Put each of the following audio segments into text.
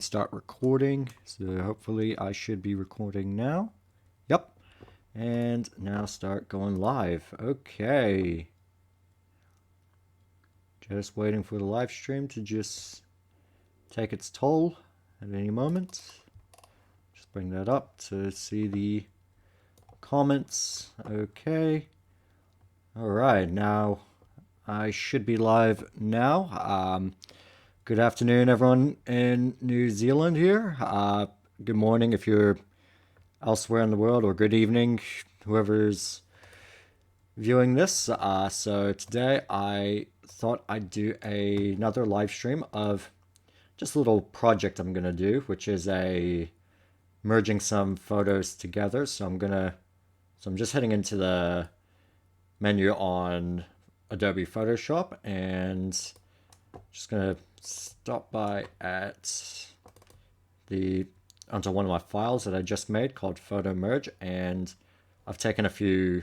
Start recording. So hopefully I should be recording now. Yep. And now start going live. Okay. Just waiting for the live stream to just take its toll at any moment. Just bring that up to see the comments. Okay. Alright, now I should be live now. Good afternoon, everyone in New Zealand here. Good morning if you're elsewhere in the world, or good evening, whoever's viewing this. So today I thought I'd do another live stream of just a little project I'm gonna do, which is merging some photos together. So I'm just heading into the menu on Adobe Photoshop and just gonna stop by at onto one of my files that I just made called Photo Merge, and I've taken a few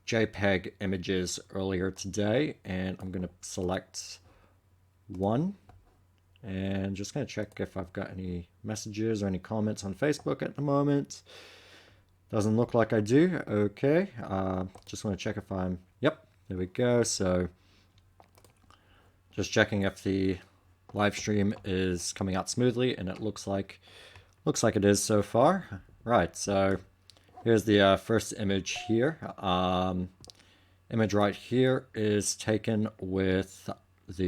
JPEG images earlier today, and I'm gonna select one and just gonna check if I've got any messages or any comments on Facebook at the moment. Doesn't look like I do. Okay, just want to check if yep, there we go. So just checking if the live stream is coming out smoothly, and it looks like it is so far. Right, so here's the first image here. Image right here is taken with it's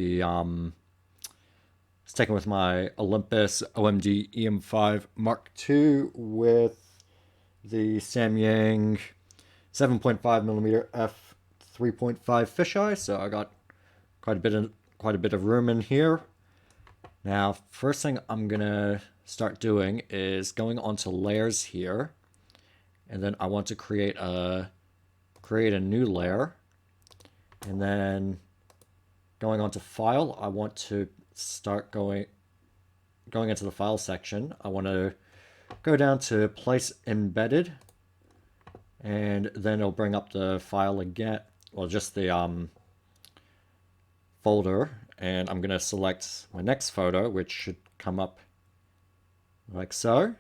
taken with my Olympus OMD EM5 Mark II with the Samyang 7.5mm f 3.5 fisheye. So I got quite a bit of room in here. Now, first thing I'm gonna start doing is going onto layers here, and then I want to create a new layer, and then going onto file, I want to start going into the file section. I want to go down to place embedded, and then it'll bring up the file again, well, just the folder, and I'm gonna select my next photo, which should come up like so,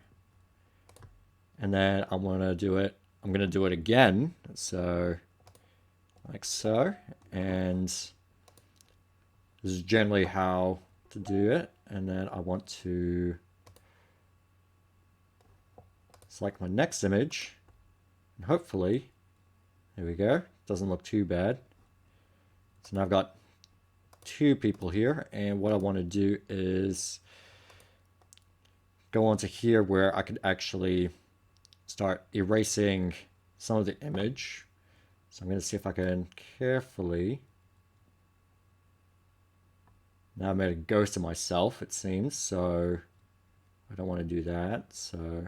and then I'm gonna do it again, so like so, and this is generally how to do it. And then I want to select my next image, and hopefully, there we go, doesn't look too bad. So now I've got two people here, and what I want to do is go onto here where I could actually start erasing some of the image. So I'm going to see if I can carefully. Now I've made a ghost of myself, it seems, so I don't want to do that. So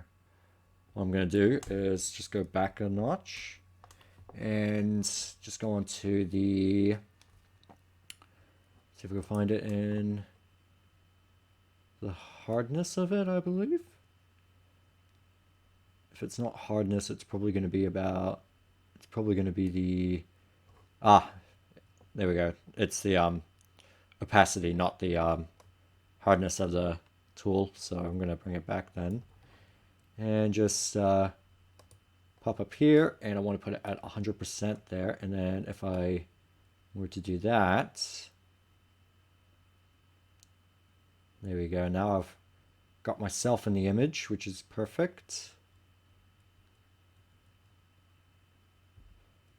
what I'm going to do is just go back a notch and just go onto the, see if we can find it in the hardness of it, I believe. If it's not hardness, it's probably going to be the, there we go. It's the opacity, not the hardness of the tool. So I'm going to bring it back then and just pop up here, and I want to put it at 100% there. And then if I were to do that, there we go. Now I've got myself in the image, which is perfect.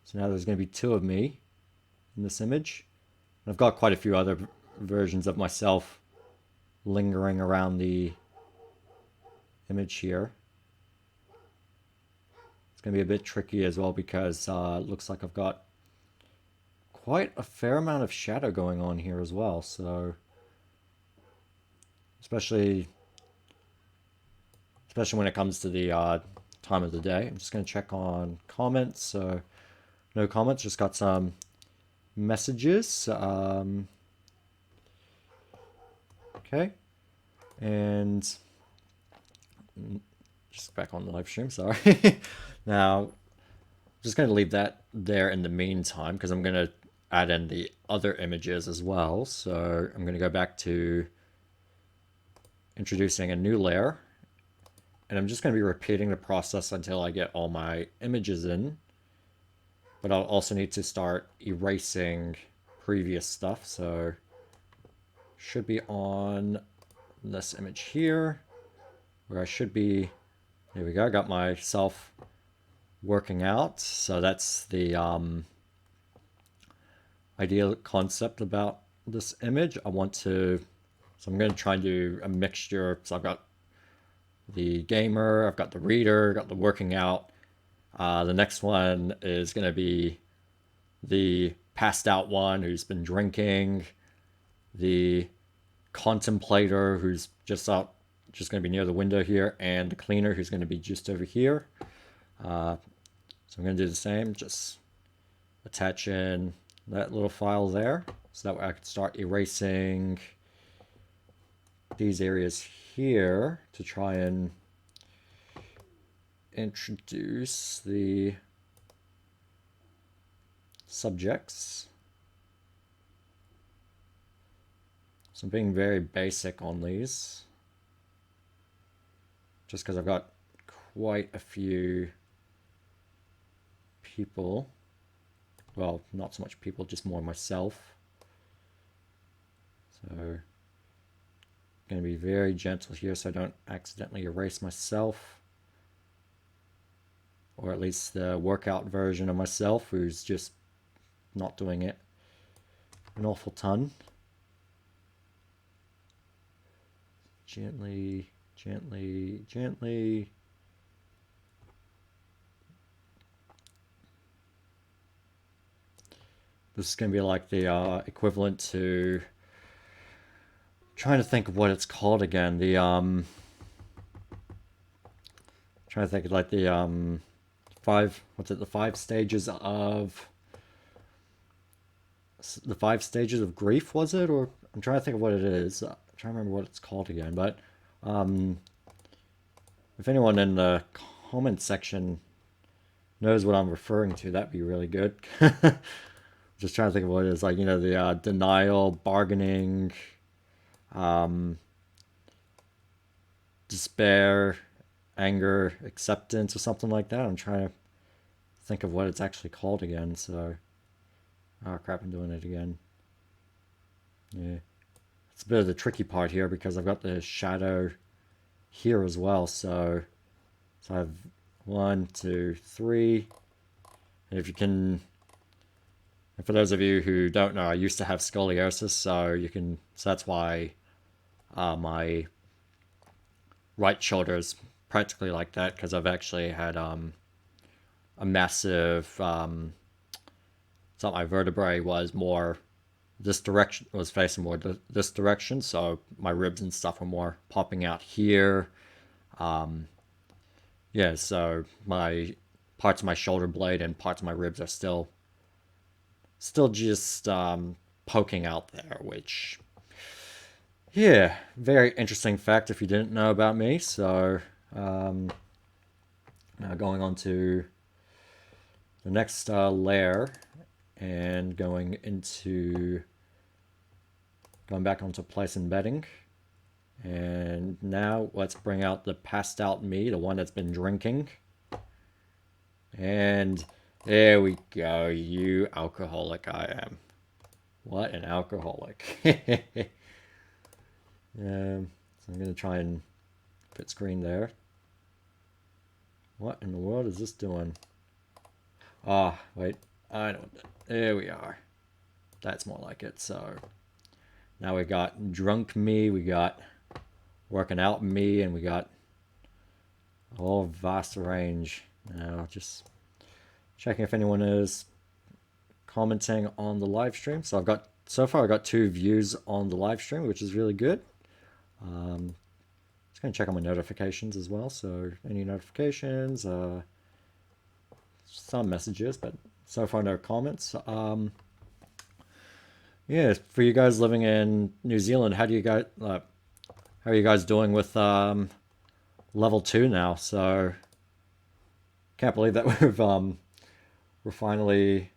So now there's going to be two of me in this image. And I've got quite a few other versions of myself lingering around the image here. It's going to be a bit tricky as well because it looks like I've got quite a fair amount of shadow going on here as well. So especially when it comes to the time of the day. I'm just going to check on comments. So no comments, just got some messages. Okay, and just back on the live stream, sorry. Now, I'm just going to leave that there in the meantime because I'm going to add in the other images as well. So I'm going to go back to introducing a new layer. And I'm just going to be repeating the process until I get all my images in. But I'll also need to start erasing previous stuff. So should be on this image here, where I should be. There we go. I got myself working out. So that's the ideal concept about this image. So I'm going to try and do a mixture. So I've got the gamer, I've got the reader, got the working out. The next one is going to be the passed out one who's been drinking, the contemplator who's just going to be near the window here, and the cleaner who's going to be just over here. So I'm going to do the same, just attach in that little file there, so that way I can start erasing these areas here to try and introduce the subjects. So I'm being very basic on these, just because I've got quite a few people. Well, not so much people, just more myself. So I'm going to be very gentle here so I don't accidentally erase myself, or at least the workout version of myself who's just not doing it an awful ton. Gently, gently, gently. This is going to be like the equivalent to, trying to think of what it's called again. The trying to think of like the the 5 stages of grief, was it? Or I'm trying to think of what it is. I'm trying to remember what it's called again. But if anyone in the comment section knows what I'm referring to, that'd be really good. Just trying to think of what it is. Like, you know, the denial, bargaining, despair, anger, acceptance, or something like that. I'm trying to think of what it's actually called again. So, oh crap, I'm doing it again. Yeah, it's a bit of the tricky part here because I've got the shadow here as well. So I have 1, 2, 3. And if you can, and for those of you who don't know, I used to have scoliosis, so that's why my right shoulder is practically like that, because I've actually had a massive, thought my vertebrae was more this direction, was facing more this direction, so my ribs and stuff were more popping out here. Yeah, so my parts of my shoulder blade and parts of my ribs are still just poking out there, which, yeah, very interesting fact if you didn't know about me. So now going on to the next layer and going back onto place and bedding. And now let's bring out the passed out me, the one that's been drinking. And there we go, you alcoholic I am. What an alcoholic. So I'm going to try and put screen there. What in the world is this doing? Ah, wait, I know. There we are. That's more like it. So now we got drunk me, we got working out me, and we got a whole vast range. Now just checking if anyone is commenting on the live stream. So so far I got 2 views on the live stream, which is really good. Just going to check on my notifications as well. So any notifications, some messages, but so far no comments. Yeah, for you guys living in New Zealand, how are you guys doing with level 2 now? So can't believe that we're finally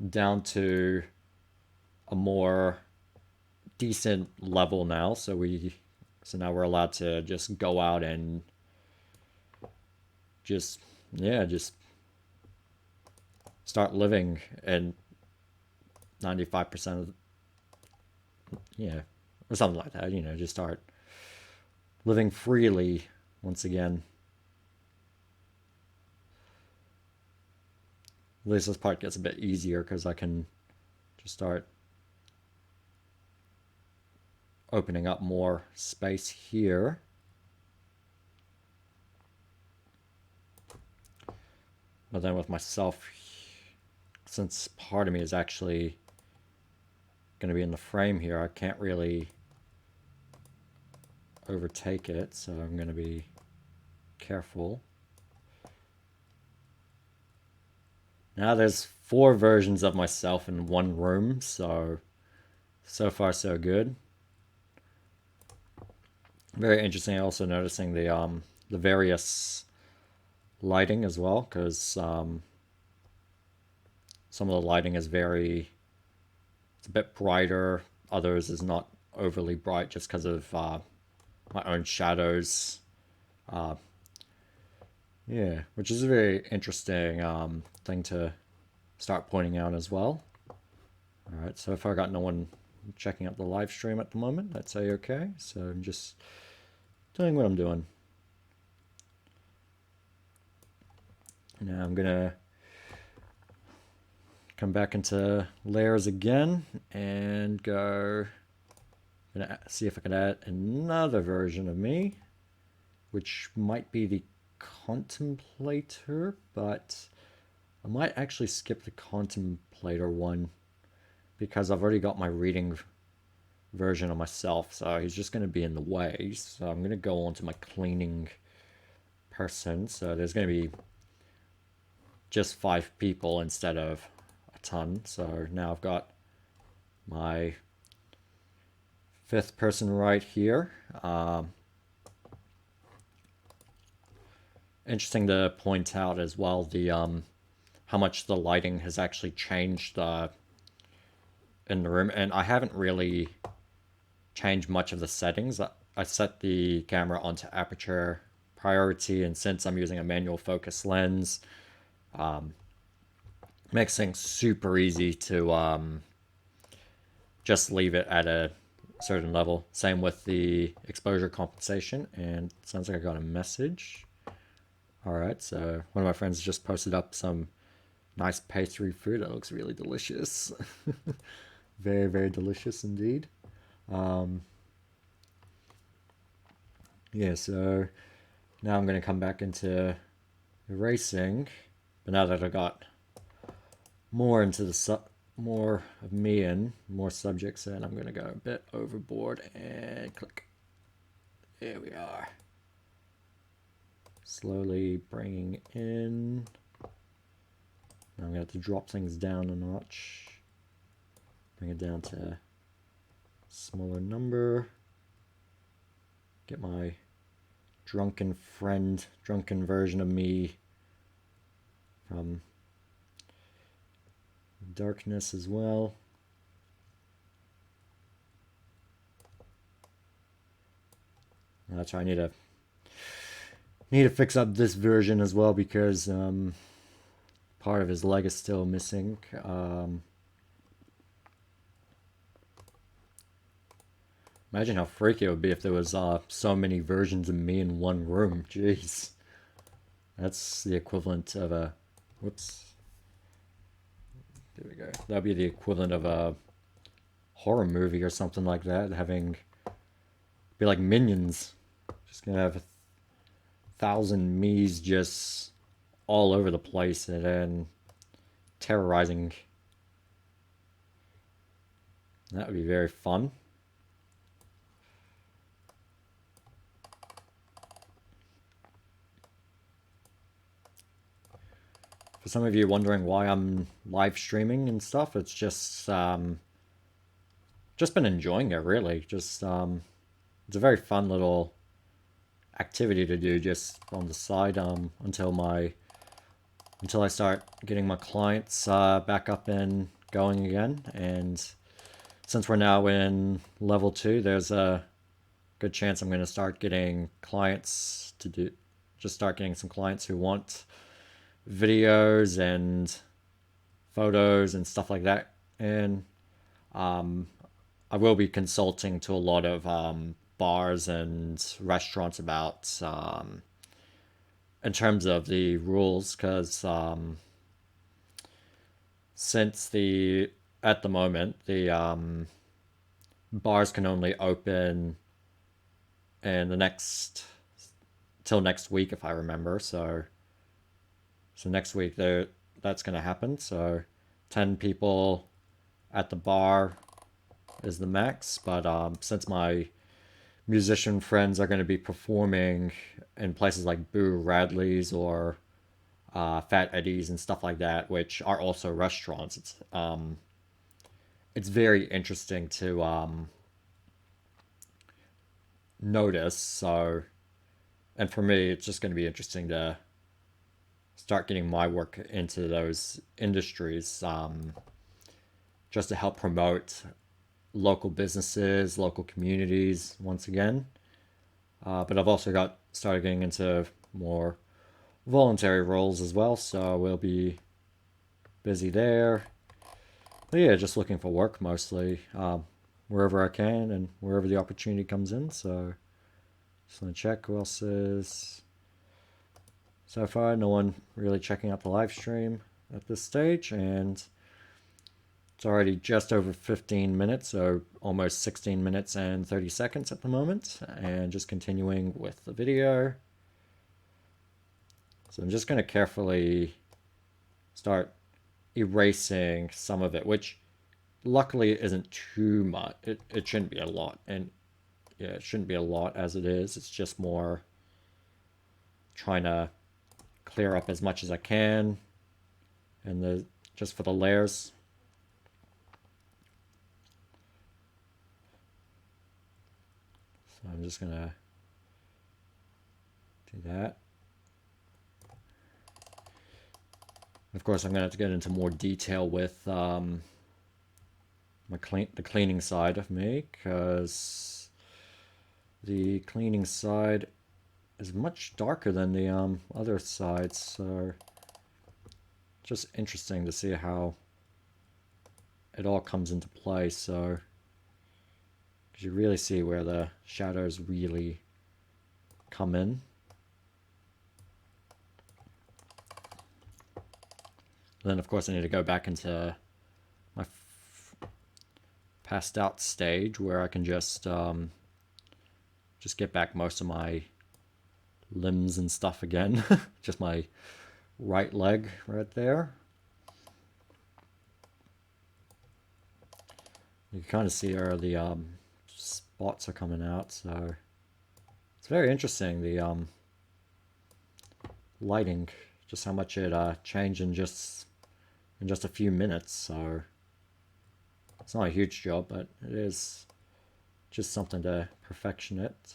down to a more decent level now. So we So now we're allowed to just go out and just start living, and 95% of, or something like that, just start living freely once again. At least this part gets a bit easier because I can just start opening up more space here. But then with myself, since part of me is actually going to be in the frame here, I can't really overtake it, so I'm going to be careful. Now there's 4 versions of myself in one room, so far so good. Very interesting. Also noticing the various lighting as well, because some of the lighting is it's a bit brighter. Others is not overly bright, just because of my own shadows. Yeah, which is a very interesting thing to start pointing out as well. Alright, so far I got no one checking out the live stream at the moment. That's okay. So I'm just doing what I'm doing. Now I'm gonna come back into layers again and gonna see if I can add another version of me, which might be the contemplator, but I might actually skip the contemplator one because I've already got my reading version of myself, so he's just going to be in the way. So I'm going to go on to my cleaning person. So there's going to be just 5 people instead of a ton. So now I've got my 5th person right here. Interesting to point out as well the how much the lighting has actually changed in the room, and I haven't really changed much of the settings. I set the camera onto aperture priority, and since I'm using a manual focus lens, makes things super easy to just leave it at a certain level. Same with the exposure compensation, and it sounds like I got a message. Alright, so one of my friends just posted up some nice pastry food. That looks really delicious. Very, very delicious indeed. Yeah, so now I'm going to come back into erasing. But now that I got more into the more of me and more subjects in, I'm going to go a bit overboard and click. There we are. Slowly bringing in. Now I'm going to have to drop things down a notch. Bring it down to a smaller number. Get my drunken version of me from darkness as well. That's why I need to fix up this version as well, because part of his leg is still missing. Imagine how freaky it would be if there was so many versions of me in one room. Jeez. That's the equivalent of a... Whoops. There we go. That would be the equivalent of a horror movie or something like that. Be like Minions. Just gonna have 1,000 me's just all over the place and then terrorizing. That would be very fun. For some of you wondering why I'm live streaming and stuff, it's just been enjoying it, really. Just it's a very fun little activity to do just on the side until I start getting my clients back up and going again. And since we're now in level 2, there's a good chance I'm going to start getting clients to do, just start getting some clients who want videos and photos and stuff like that. And I will be consulting to a lot of bars and restaurants about in terms of the rules, because since the at the moment the bars can only open in the next till next week, if I remember. So next week that's going to happen. So 10 people at the bar is the max. But since my musician friends are going to be performing in places like Boo Radley's or Fat Eddie's and stuff like that, which are also restaurants, it's very interesting to notice. So, and for me, it's just going to be interesting to start getting my work into those industries, just to help promote local businesses, local communities once again. But I've also got started getting into more voluntary roles as well, so we'll be busy there. But yeah, just looking for work mostly, wherever I can and wherever the opportunity comes in. So just want to check who else is. So far, no one really checking out the live stream at this stage, and it's already just over 15 minutes, so almost 16 minutes and 30 seconds at the moment, and just continuing with the video. So I'm just going to carefully start erasing some of it, which luckily isn't too much. It shouldn't be a lot, and yeah, it shouldn't be a lot as it is. It's just more trying to clear up as much as I can, and just for the layers. So I'm just gonna do that. Of course, I'm gonna have to get into more detail with the cleaning side of me, because the cleaning side is much darker than the other sides. So just interesting to see how it all comes into play. So you really see where the shadows really come in. Then of course I need to go back into my passed out stage where I can just get back most of my limbs and stuff again. Just my right leg right there. You can kind of see where the spots are coming out, so it's very interesting, the lighting, just how much it changed in just a few minutes. So it's not a huge job, but it is just something to perfection it.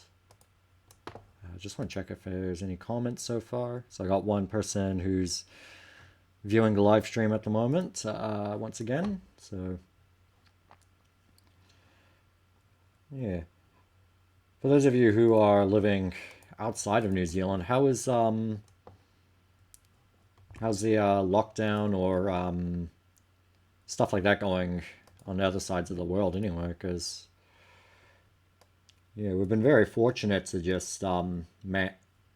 I just want to check if there's any comments so far. So I got one person who's viewing the live stream at the moment, once again. So yeah, for those of you who are living outside of New Zealand, how's the lockdown or stuff like that going on the other sides of the world anyway? Because yeah, we've been very fortunate to just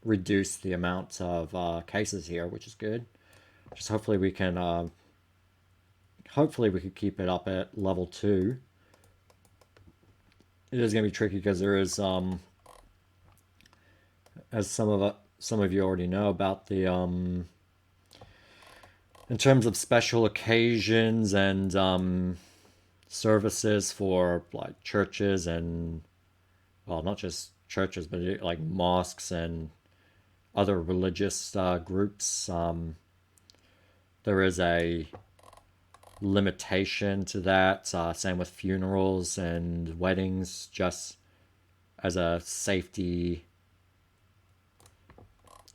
reduce the amount of cases here, which is good. Just hopefully we can keep it up at level 2. It is going to be tricky because there is, as some of you already know about, the in terms of special occasions and services for like churches and, well, not just churches, but like mosques and other religious groups, there is a limitation to that. Same with funerals and weddings, just as a safety,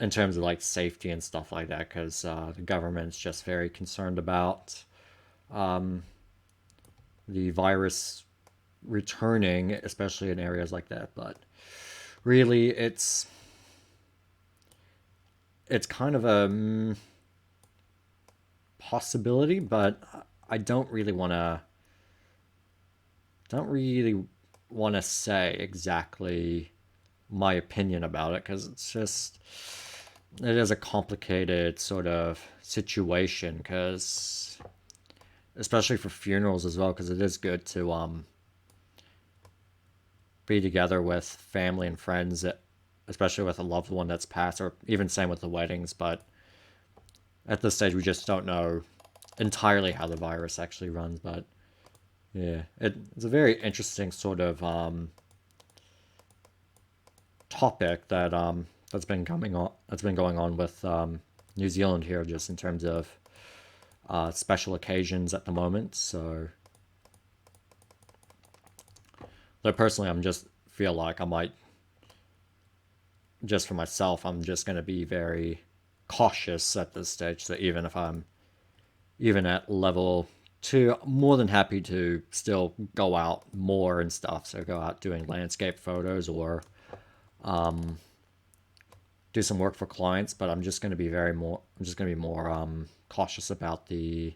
in terms of like safety and stuff like that, because the government's just very concerned about the virus returning, especially in areas like that. But really, it's kind of a possibility, but I don't really want to say exactly my opinion about it because it is a complicated sort of situation because especially for funerals as well because it is good to be together with family and friends, especially with a loved one that's passed, or even same with the weddings. But at this stage, we just don't know entirely how the virus actually runs. But yeah, it's a very interesting sort of topic that's been going on with New Zealand here, just in terms of special occasions at the moment. So, though personally, I'm just feel like I might just for myself, I'm just going to be very cautious at this stage. So even if I'm even at level 2, I'm more than happy to still go out more and stuff. So go out doing landscape photos or do some work for clients. But I'm just going to be more cautious about the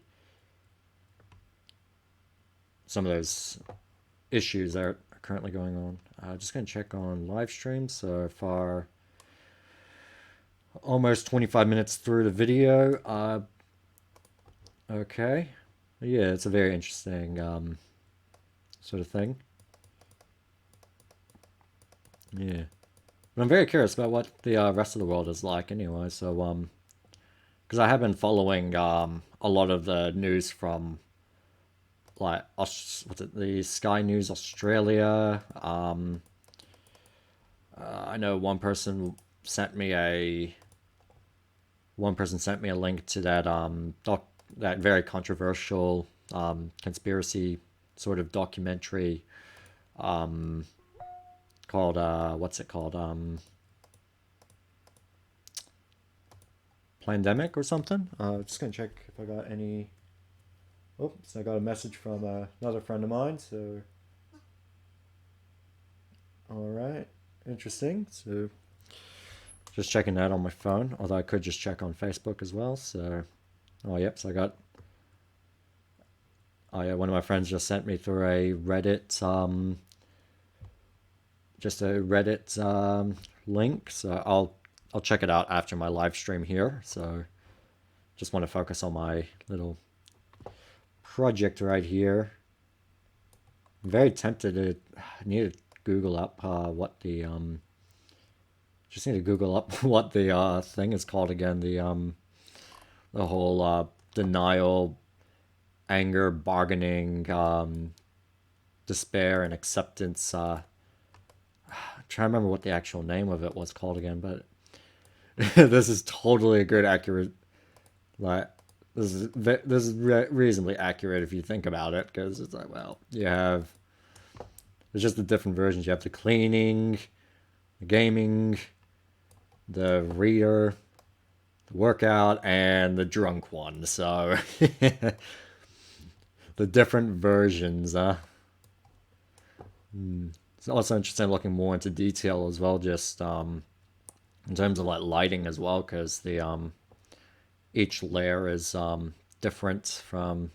some of those issues that are currently going on. Just going to check on live streams so far. Almost 25 minutes through the video. Okay. Yeah, it's a very interesting sort of thing. Yeah. But I'm very curious about what the rest of the world is like anyway. So, because I have been following a lot of the news from like what's it, the Sky News Australia. I know one person sent me a link to that very controversial conspiracy sort of documentary called what's it called Plandemic or something. Just gonna check if I got any. Oops, I got a message from another friend of mine. So, all right, interesting. So, just checking that on my phone. Although I could just check on Facebook as well. So, oh yep. So I got. Oh yeah, one of my friends just sent me through a Reddit link. So I'll check it out after my live stream here. So just want to focus on my little project right here. I'm very tempted to need to Google up what the just need to Google up what the thing is called again. The whole denial, anger, bargaining, despair, and acceptance. I'm trying to remember what the actual name of it was called again, but this is totally a good accurate like this is reasonably accurate if you think about it because it's like well there's just the different versions. You have the cleaning, the gaming, the reader, the workout, and the drunk one. So the different versions. It's also interesting looking more into detail as well, just in terms of like lighting as well, because the each layer is different from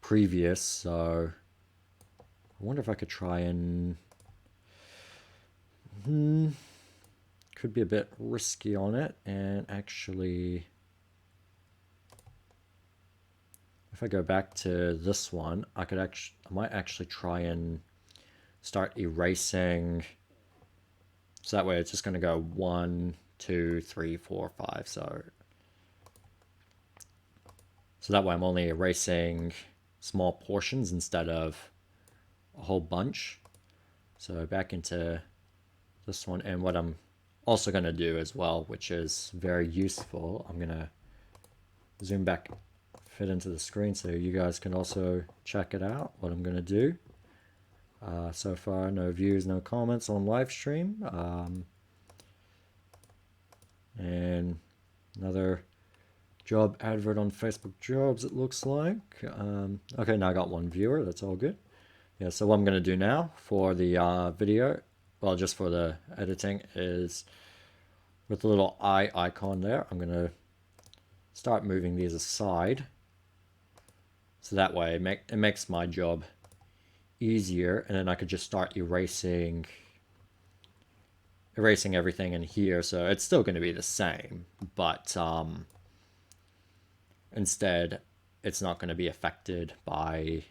previous. So I wonder if I could try and could be a bit risky on it and actually if I go back to this one I might actually try and start erasing so that way it's just going to go 1 2 3 4 5 so that way I'm only erasing small portions instead of a whole bunch. So back into this one, and what I'm also going to do as well, which is very useful, I'm going to zoom back, fit into the screen so you guys can also check it out, what I'm going to do. So far, no views, no comments on live stream. And another job advert on Facebook Jobs, it looks like. Okay, now I got one viewer, that's all good. Yeah, so what I'm going to do now for the video, well, just for the editing, is with the little eye icon there. I'm going to start moving these aside. So that way it makes my job easier, and then I could just start erasing everything in here. So it's still going to be the same, but instead it's not going to be affected by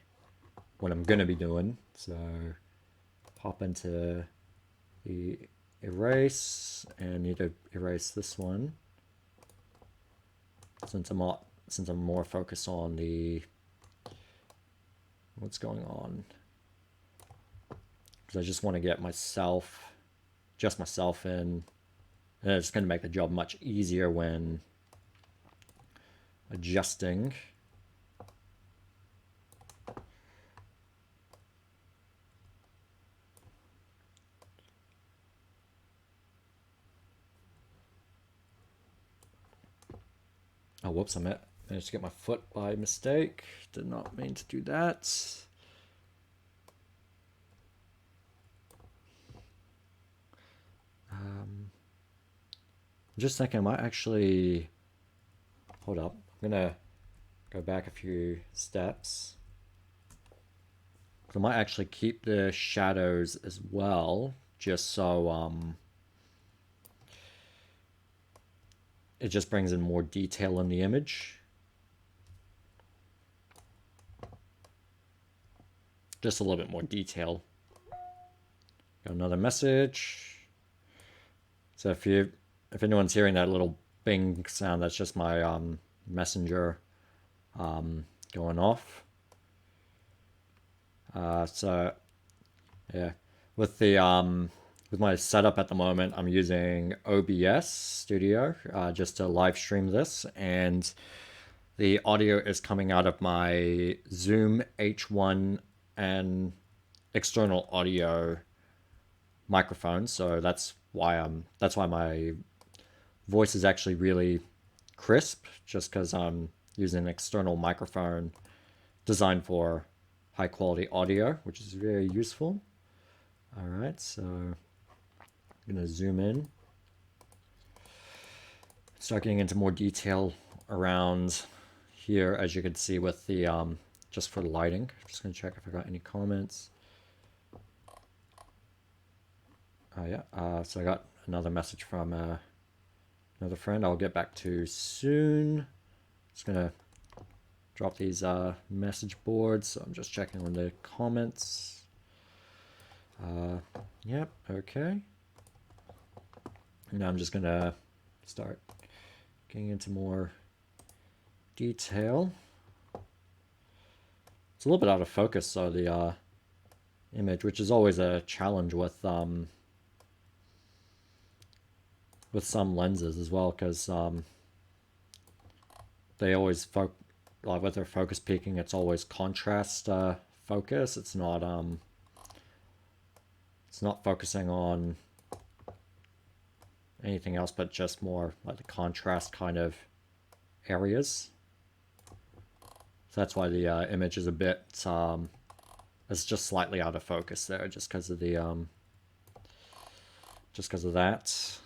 what I'm going to be doing. So pop into the erase, and need to erase this one since I'm more focused on the what's going on, because I just want to get just myself in, and it's going to make the job much easier when adjusting. Oh, whoops, I managed to get my foot by mistake. Did not mean to do that. Just thinking, I might actually, hold up, I'm gonna go back a few steps. I might actually keep the shadows as well, just so it just brings in more detail in the image. Just a little bit more detail. Got another message. So if anyone's hearing that little bing sound, that's just my messenger going off. So yeah, with my setup at the moment, I'm using OBS Studio just to live stream this, and the audio is coming out of my Zoom H1 and external audio microphone. So that's why my voice is actually really crisp, just because I'm using an external microphone designed for high quality audio, which is very useful. All right, so I'm gonna zoom in, start getting into more detail around here, as you can see with the just for lighting. Just gonna check if I got any comments. Oh yeah, so I got another message from another friend I'll get back to soon. Just gonna drop these message boards, so I'm just checking on the comments. Yep, okay. Now I'm just gonna start getting into more detail. It's a little bit out of focus, so the image, which is always a challenge with some lenses as well, because they always like with their focus peaking, it's always contrast focus. It's not focusing on anything else, but just more like the contrast kind of areas. So that's why the image is a bit it's just slightly out of focus there, just because of the just because of that.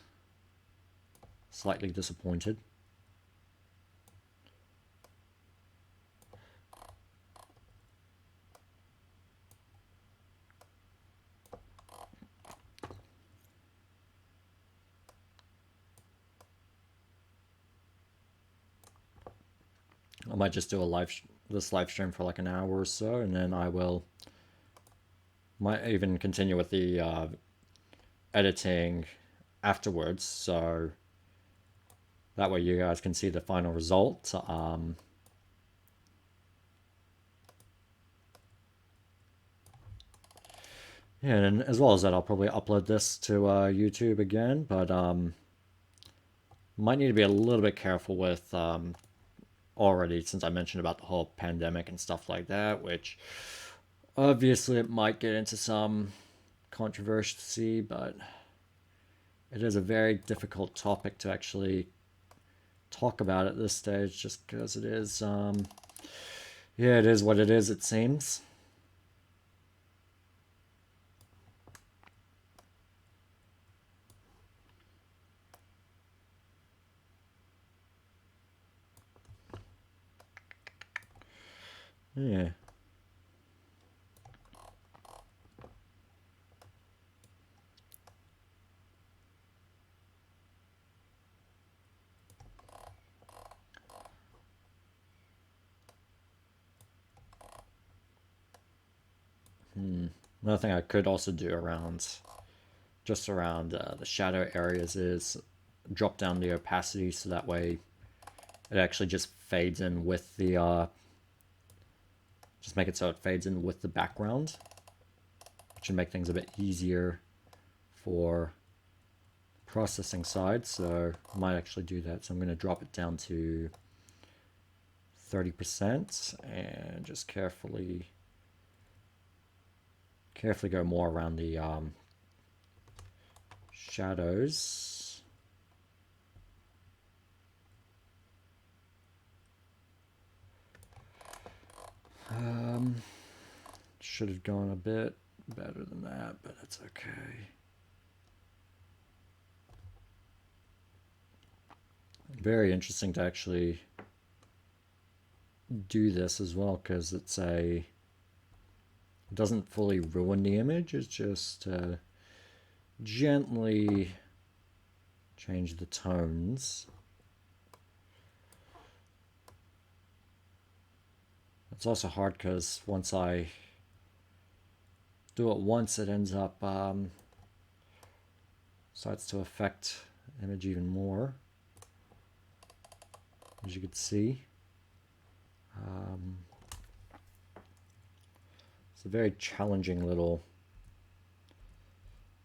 Slightly disappointed. I might just do this live stream for like an hour or so, and then I might even continue with the editing afterwards, so that way you guys can see the final result. Yeah, and as well as that, I'll probably upload this to YouTube again, but might need to be a little bit careful with already, since I mentioned about the whole pandemic and stuff like that, which obviously it might get into some controversy, but it is a very difficult topic to actually talk about at this stage, just because it is yeah, it is what it is, it seems. Yeah. Another thing I could also do around, just around the shadow areas is drop down the opacity so that way it actually just fades in with the, just make it so it fades in with the background, which should make things a bit easier for processing side. So I might actually do that. So I'm going to drop it down to 30% and just carefully go more around the shadows. Should have gone a bit better than that, but it's okay. Very interesting to actually do this as well, because it doesn't fully ruin the image. It's just gently change the tones. It's also hard because once I do it once, it ends up starts to affect the image even more, as you can see. It's a very challenging little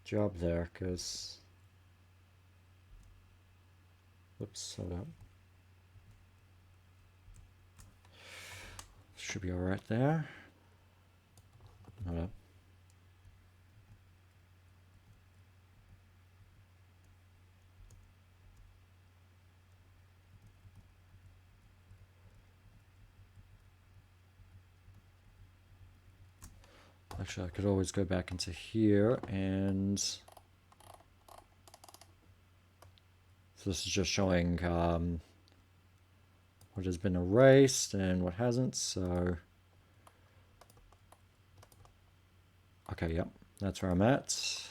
job there, because whoops, hold up. Should be all right there. Hold up. Actually, I could always go back into here, and so this is just showing what has been erased and what hasn't. So okay, yep, that's where I'm at.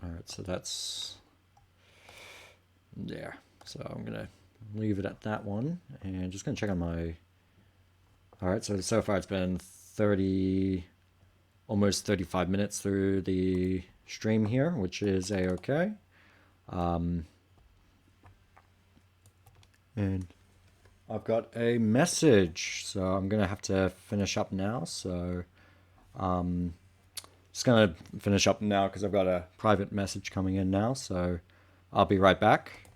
All right, so that's there. So I'm gonna leave it at that one, and just gonna check on my. All right, so far it's been almost 35 minutes through the stream here, which is a-okay. And I've got a message, so I'm gonna have to finish up now. So just gonna finish up now because I've got a private message coming in now. So I'll be right back.